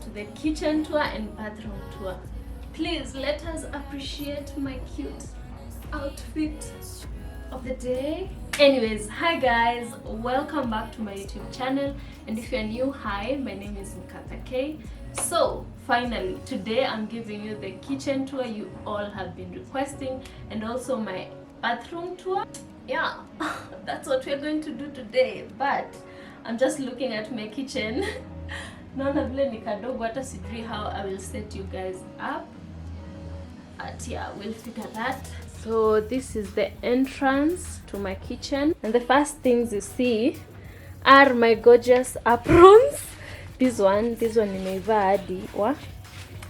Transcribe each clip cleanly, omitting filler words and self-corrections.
to the kitchen tour and bathroom tour. Please let us appreciate my cute outfit of the day. Anyways, hi guys, welcome back to my YouTube channel, and if you're new, hi, my name is Nkathaaa. So finally today I'm giving you the kitchen tour you all have been requesting, and also my bathroom tour. Yeah, that's what we're going to do today. But I'm just looking at my kitchen. Naona vile ni kadogo, hata sijui how I will set you guys up. But yeah, we'll figure that. So this is the entrance to my kitchen, and the first things you see are my gorgeous aprons. This one nimeivaa hadi wa.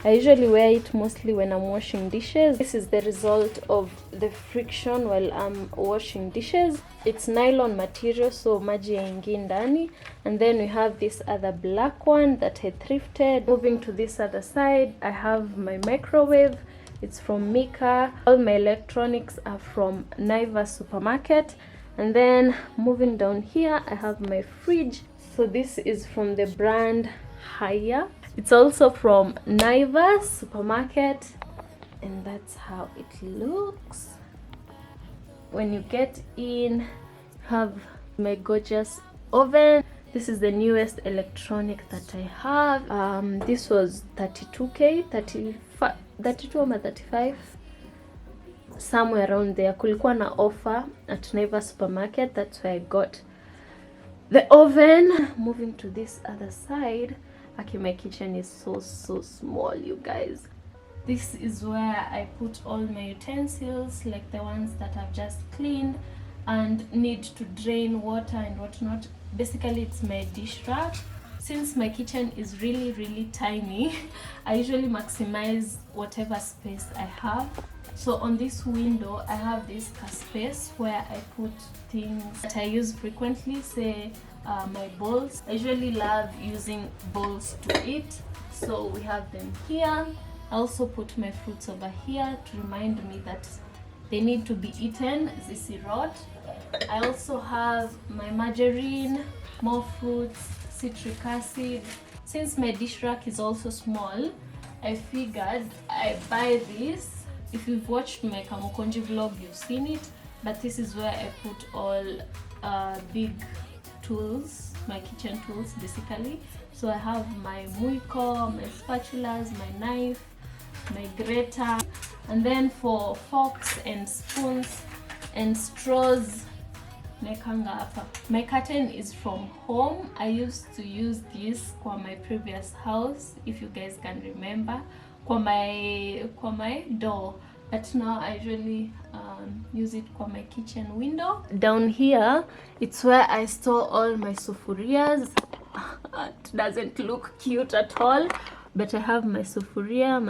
I usually wear it mostly when I'm washing dishes. This is the result of the friction while I'm washing dishes. It's nylon material, so maji yaingi ndani. And then we have this other black one that I thrifted. Moving to this other side, I have my microwave. It's from Mika. All my electronics are from Naivas supermarket. And then moving down here, I have my fridge. So this is from the brand Heeeee. It's also from Naivas supermarket, and that's how it looks. When you get in, have my gorgeous oven. This is the newest electronic that I have. This was 32k, 32 or 35, somewhere around there. Kulikuwa na offer at Naivas supermarket, that's where I got the oven. Moving to this other side, okay, my kitchen is so small, you guys. This is where I put all my utensils, like the ones that I've just cleaned and need to drain water and whatnot. Basically, it's my dish rack. Since my kitchen is really tiny, I usually maximize whatever space I have. So on this window, I have this space where I put things that I use frequently, say my bowls. I usually love using bowls to eat, so we have them here. I also put my fruits over here to remind me that they need to be eaten, zisi rot. I also have my margarine, more fruits, citric acid. Since my dish rack is also small, I figured I buy this. If you've watched my Kamukonji vlog, you've seen it, but this is where I put all big tools, my kitchen tools basically. So I have my muiko, my spatulas, my knife, my grater, and then for forks and spoons and straws, my curtain is from home. I used to use this for my previous house, if you guys can remember, for my door, but now I usually use it for my kitchen window. Down here, it's where I store all my sufurias. It doesn't look cute at all, but I have my sufuria,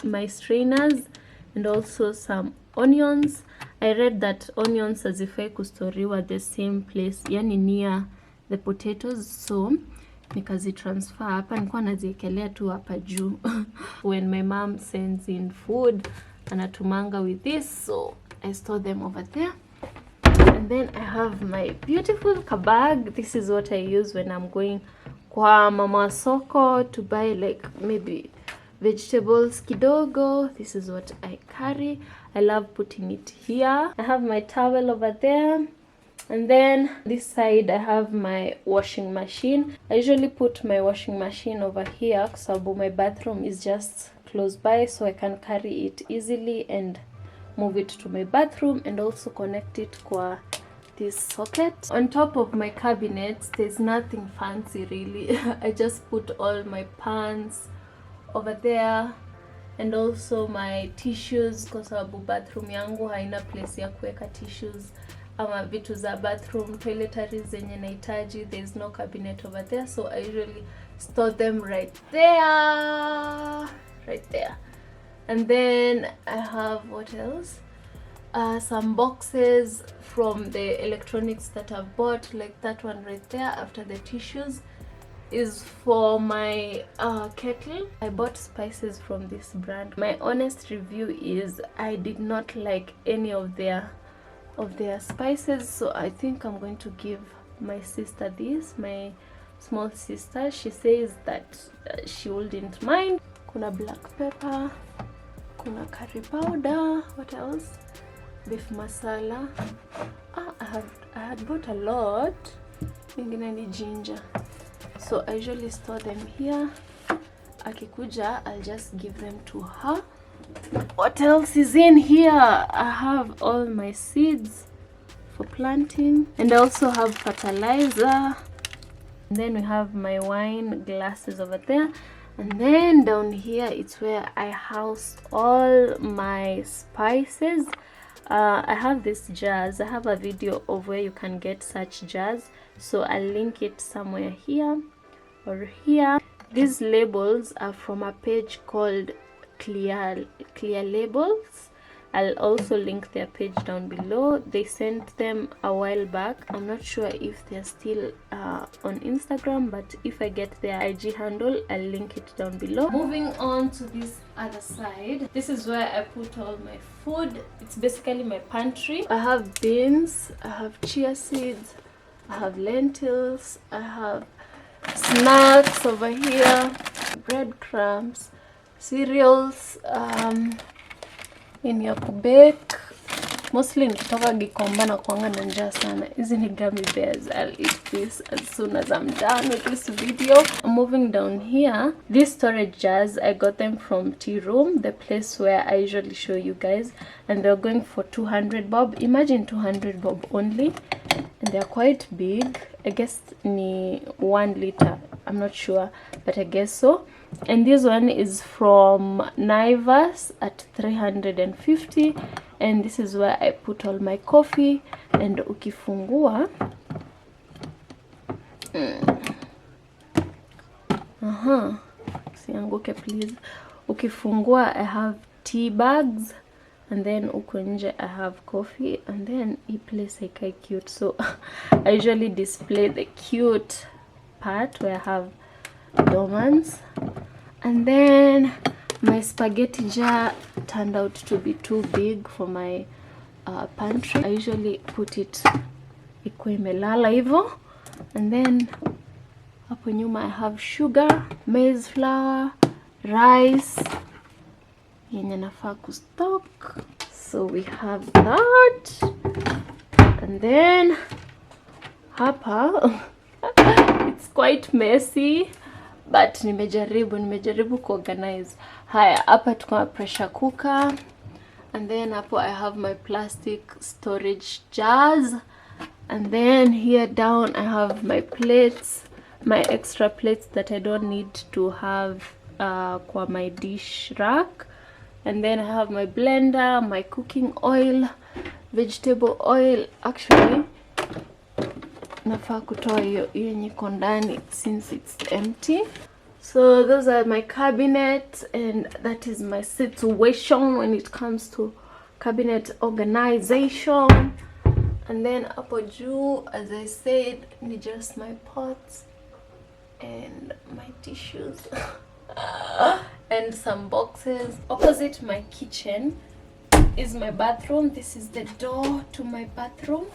my strainers, and also some onions. I read that onions hazifai kustoriwa the same place, yani near the potatoes, so nikazi transfer hapa. Nilikuwa naziekelea tu hapa juu. When my mom sends in food, anatumanga with this, so I store them over there. And then I have my beautiful kabag. This is what I use when I'm going kwa mama soko to buy like maybe vegetables kidogo. This is what I carry. I love putting it here. I have my towel over there. And then this side I have my washing machine. I usually put my washing machine over here because my bathroom is just close by, so I can carry it easily and move it to my bathroom and also connect it kwa this socket. On top of my cabinets, there's nothing fancy really. I just put all my pans over there and also my tissues, kwa sababu bathroom yangu haina place ya kuweka tissues ama vitu za bathroom, toiletries zenye nahitaji. There's no cabinet over there, so I usually store them right there. And then I have, what else? Some boxes from the electronics that I've bought, like that one right there after the tissues is for my kettle. I bought spices from this brand. My honest review is I did not like any of their spices, so I think I'm going to give my sister this, my small sister. She says that she wouldn't mind. Kuna black pepper, kuna curry powder, what else? Beef masala. I had bought a lot. Ingine ni ginger. So I usually store them here. Akikuja, I'll just give them to her. What else is in here? I have all my seeds for planting, and I also have fertilizer. And then we have my wine glasses over there, and then down here it's where I house all my spices. I have these jars. I have a video of where you can get such jars, so I'll link it somewhere here or here. These labels are from a page called Clear Labels. I'll also link their page down below. They sent them a while back. I'm not sure if they're still on Instagram, but if I get their IG handle, I'll link it down below. Moving on to this other side, this is where I put all my food. It's basically my pantry. I have beans, I have chia seeds, I have lentils, I have snacks over here, breadcrumbs, cereals, in ya kubake. Mostly nikitoka Gikomba na kuanga na njaa sana. Hizi ni gummy bears. I'll eat this as soon as I'm done with this video. Moving down here, these storage jars, I got them from Tea Room, the place where I usually show you guys, and they're going for 200 bob. Imagine 200 bob only, and they're quite big. I guess ni 1 liter. I'm not sure, but I guess so. And this one is from Naivas at 350, and this is where I put all my coffee. And ukifungua sianguke please. Ukifungua, I have tea bags, and then uko nje I have coffee, and then hii place ikai cute, so I usually display the cute part where I have dormants. And then my spaghetti jar turned out to be too big for my pantry. I usually put it ikuwe imelala hivyo. And then hapo nyuma I have sugar, maize flour, rice yenye nafaa kustock. So we have that. And then hapa it's quite messy, but nimejaribu kuorganize. Haya, hapa tuko na pressure cooker, and then hapo I have my plastic storage jars, and then here down I have my plates, my extra plates that I don't need to have kwa my dish rack. And then I have my blender, my cooking oil, vegetable oil. Actually nafaa kutoa hiyo yenye iko ndani since it's empty. So those are my cabinets, and that is my situation when it comes to cabinet organization. And then hapo juu, as I said, ni just my pots and my tissues and some boxes. Opposite my kitchen is my bathroom. This is the door to my bathroom.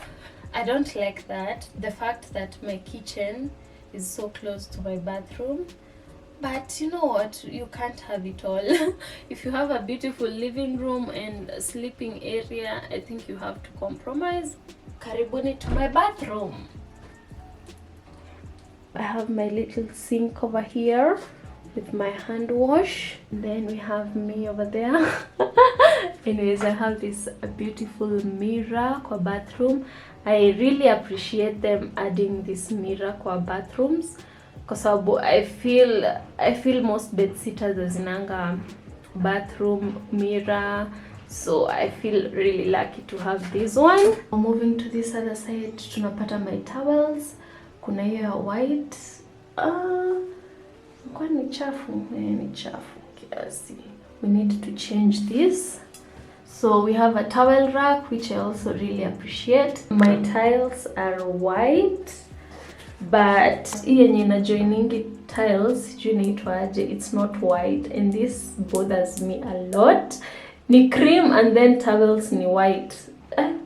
I don't like that, the fact that my kitchen is so close to my bathroom. But you know what, you can't have it all. If you have a beautiful living room and a sleeping area, I think you have to compromise. Karibuni to my bathroom. I have my little sink over here with my hand wash. And then we have me over there. Anyways, I have this beautiful mirror kwa bathroom. I really appreciate them adding this mirror kwa bathrooms, kwa sababu I feel most bedsitters hazinanga bathroom mirror, so I feel really lucky to have this one. Moving to this other side, tunapata my towels. Kuna hiyo ya white. Kwa ni chafu, ni chafu kiasi. We need to change this. So we have a towel rack, which I also really appreciate. My tiles are white, but hii yenye ina joiningi tiles, sijui inaitwa aje, it's not white, and this bothers me a lot. Ni cream and then towels ni white.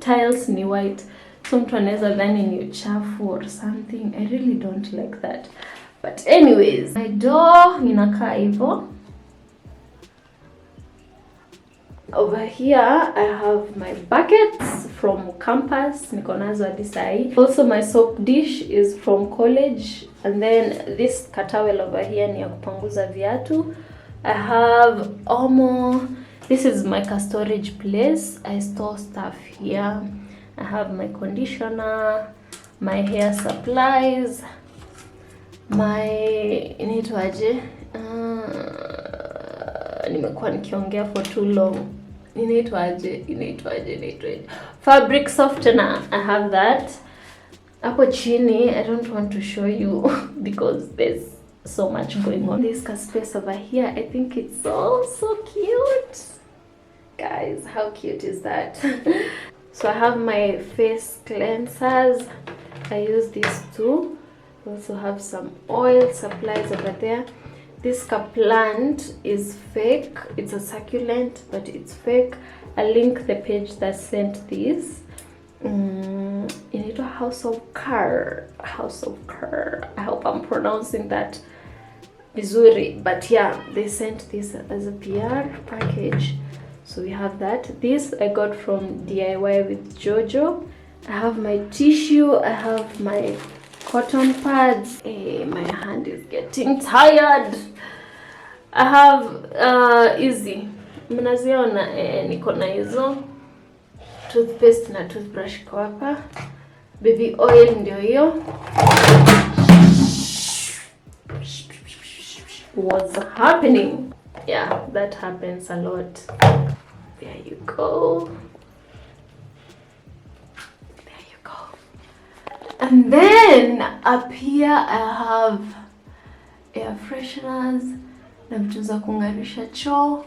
Tiles ni white. so mtu anaweza dhani ni uchafu or something. I really don't like that, but anyways, my door inakaa hivyo. Over here I have my buckets from campus, niko nazo hadi sahi. Also my soap dish is from college, and then this katawel over here ni ya kupanguza viatu. I have Omo. This is my storage place. I store stuff here. I have my conditioner, my hair supplies, my inaitwaje, nimekuwa nikiongea for too long. Inaitwaje fabric softener. I have that. Hapo chini I don't want to show you because there's so much going on. This space over here, I think it's so cute. Guys, how cute is that? So I have my face cleansers. I use these two. I also have some oil supplies over there. This plant is fake. It's a succulent, but it's fake. I'll link the page that sent this. In it, House of Car. I hope I'm pronouncing that vizuri. But yeah, they sent this as a PR package. So we have that. This I got from DIY with Jojo. I have my tissue. I have my cotton pads. Hey, my hand is getting tired. I have easy. Mnaziona niko na hizo. Toothpaste na toothbrush kwa hapa. Baby oil ndio hiyo. What's happening? Yeah, that happens a lot. There you go. And then up here I have air fresheners na vitu za kungarisha choo.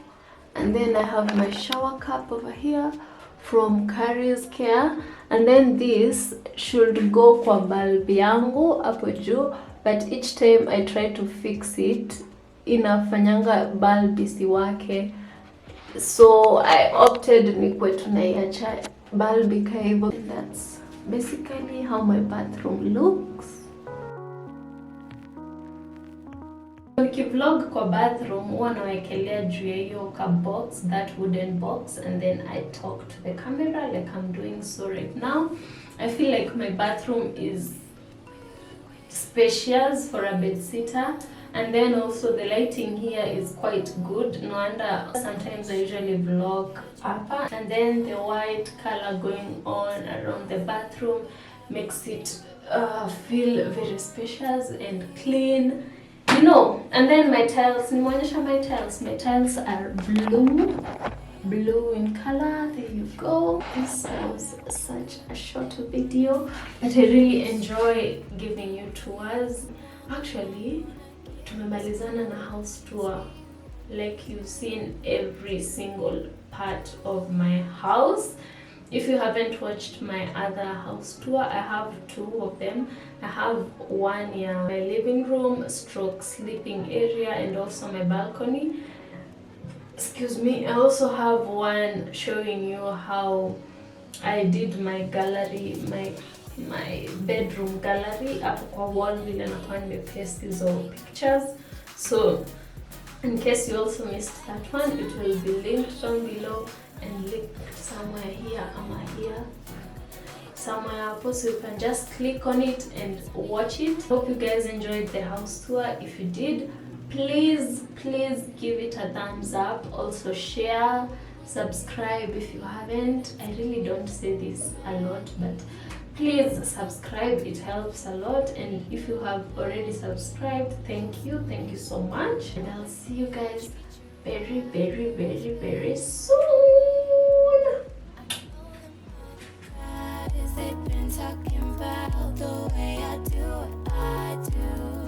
And then I have my shower cup over here from Carrie's Care. And then this should go kwa bulb yangu hapo juu, but each time I try to fix it inafanyanga bulb isiwake. So I opted nikwe tunaiacha bulb ikae hivyo. And that's basically how my bathroom looks. Nikivlog kwa bathroom huwa nawekelea juu ya hiyo ka box, that wooden box, and then I talk to the camera like I'm doing so right now. I feel like my bathroom is spacious for a bedsitter, and then also the lighting here is quite good. No wonder sometimes I usually vlog hapa, and then the white color going on around the bathroom makes it feel very spacious and clean, you know. And then my tiles, my tiles are blue in color. There you go. This was such a short video, but I really enjoy giving you tours. Actually, tumemalizana na house tour. Like you've seen every single part of my house. If you haven't watched my other house tour, I have two of them. I have one in my living room / sleeping area, and also my balcony. Excuse me. I also have one showing you how I did my gallery, my bedroom gallery. Hapo kwa wall vile nakuwa nimepaste hizo pictures. So in case you also missed that one, it will be linked down below and linked somewhere here somewhere hapo, so you can just click on it and watch it. Hope you guys enjoyed the house tour. If you did, please give it a thumbs up. Also share, subscribe if you haven't. I really don't say this a lot, but please subscribe, it helps a lot. And if you have already subscribed, thank you so much, and I'll see you guys very soon. They've been talking about the way I do what I do.